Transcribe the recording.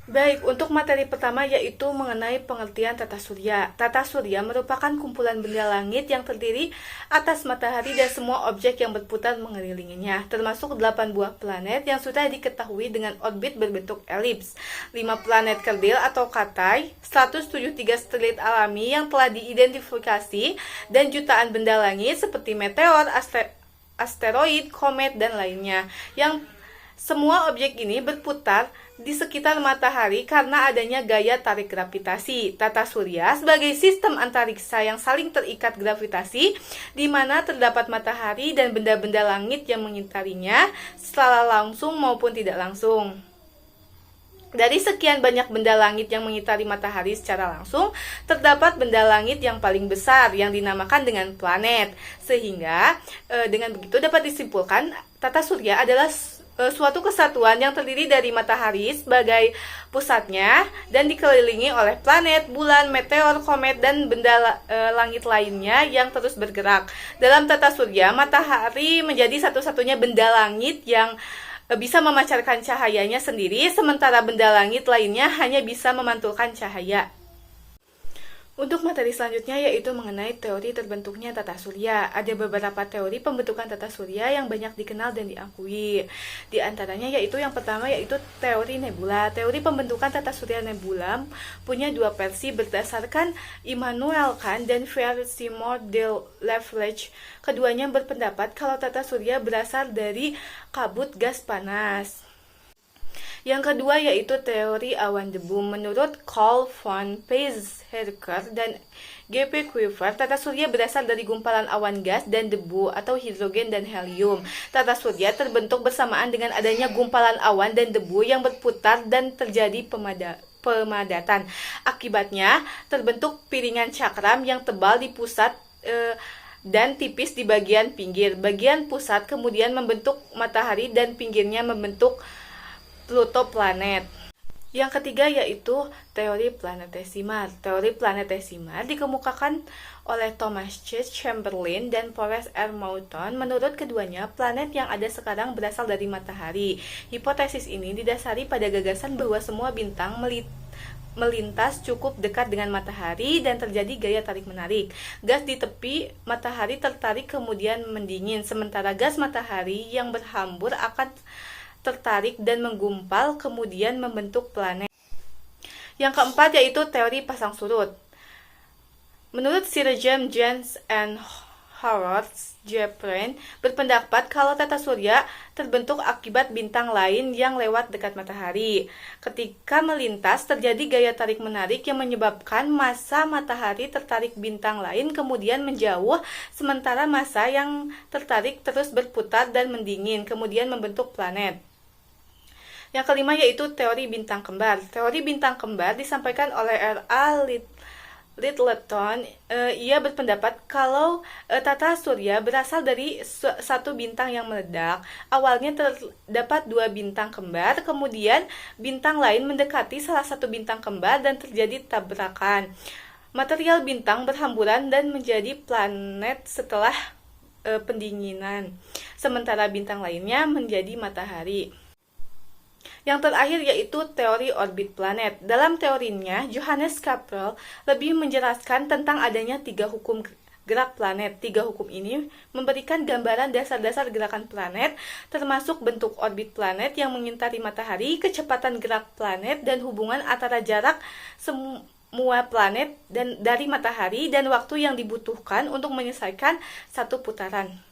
Baik, untuk materi pertama yaitu mengenai pengertian tata surya. Tata surya merupakan kumpulan benda langit yang terdiri atas matahari dan semua objek yang berputar mengelilinginya, termasuk 8 buah planet yang sudah diketahui dengan orbit berbentuk elips, 5 planet kerdil atau katai, 173 satelit alami yang telah diidentifikasi, dan jutaan benda langit seperti meteor, asteroid, komet, dan lainnya, yang semua objek ini berputar di sekitar matahari karena adanya gaya tarik gravitasi. Tata surya sebagai sistem antariksa yang saling terikat gravitasi, di mana terdapat matahari dan benda-benda langit yang mengitarinya secara langsung maupun tidak langsung. Dari sekian banyak benda langit yang mengitari matahari secara langsung, terdapat benda langit yang paling besar yang dinamakan dengan planet. Sehingga dengan begitu dapat disimpulkan tata surya adalah suatu kesatuan yang terdiri dari matahari sebagai pusatnya dan dikelilingi oleh planet, bulan, meteor, komet, dan benda langit lainnya yang terus bergerak. Dalam tata surya, matahari menjadi satu-satunya benda langit yang bisa memancarkan cahayanya sendiri, sementara benda langit lainnya hanya bisa memantulkan cahaya. Untuk materi selanjutnya yaitu mengenai teori terbentuknya tata surya. Ada beberapa teori pembentukan tata surya yang banyak dikenal dan diakui. Di antaranya yaitu yang pertama yaitu teori nebula. Teori pembentukan tata surya nebula punya dua versi berdasarkan Immanuel Kant dan Pierre Simon de Lafleche. Keduanya berpendapat kalau tata surya berasal dari kabut gas panas. Yang kedua yaitu teori awan debu. Menurut Carl von Weizsäcker dan G.P. Kuiper, tata surya berasal dari gumpalan awan gas dan debu atau hidrogen dan helium. Tata surya terbentuk bersamaan dengan adanya gumpalan awan dan debu yang berputar dan terjadi pemadatan. Akibatnya terbentuk piringan cakram yang tebal di pusat dan tipis di bagian pinggir. Bagian pusat kemudian membentuk matahari dan pinggirnya membentuk Pluto planet. Yang ketiga yaitu teori planetesimal. Teori planetesimal dikemukakan oleh Thomas C. Chamberlain dan Forrest R. Moulton. Menurut keduanya, planet yang ada sekarang berasal dari matahari. Hipotesis ini didasari pada gagasan bahwa semua bintang melintas cukup dekat dengan matahari dan terjadi gaya tarik-menarik. Gas di tepi matahari tertarik kemudian mendingin, sementara gas matahari yang berhambur akan tertarik dan menggumpal kemudian membentuk planet. Yang keempat yaitu teori pasang surut. Menurut Sir James and Howard Jeffreys berpendapat kalau tata surya terbentuk akibat bintang lain yang lewat dekat matahari. Ketika melintas terjadi gaya tarik-menarik yang menyebabkan massa matahari tertarik bintang lain kemudian menjauh, sementara massa yang tertarik terus berputar dan mendingin kemudian membentuk planet. Yang kelima yaitu teori bintang kembar. Teori bintang kembar disampaikan oleh R.A. Littleton. Ia berpendapat kalau tata surya berasal dari satu bintang yang meledak. Awalnya terdapat dua bintang kembar, kemudian bintang lain mendekati salah satu bintang kembar dan terjadi tabrakan. Material bintang berhamburan dan menjadi planet setelah pendinginan, sementara bintang lainnya menjadi matahari. Yang terakhir yaitu teori orbit planet. Dalam teorinya, Johannes Kepler lebih menjelaskan tentang adanya 3 hukum gerak planet. 3 hukum ini memberikan gambaran dasar-dasar gerakan planet, termasuk bentuk orbit planet yang mengitari matahari, kecepatan gerak planet, dan hubungan antara jarak semua planet dan dari matahari dan waktu yang dibutuhkan untuk menyelesaikan satu putaran.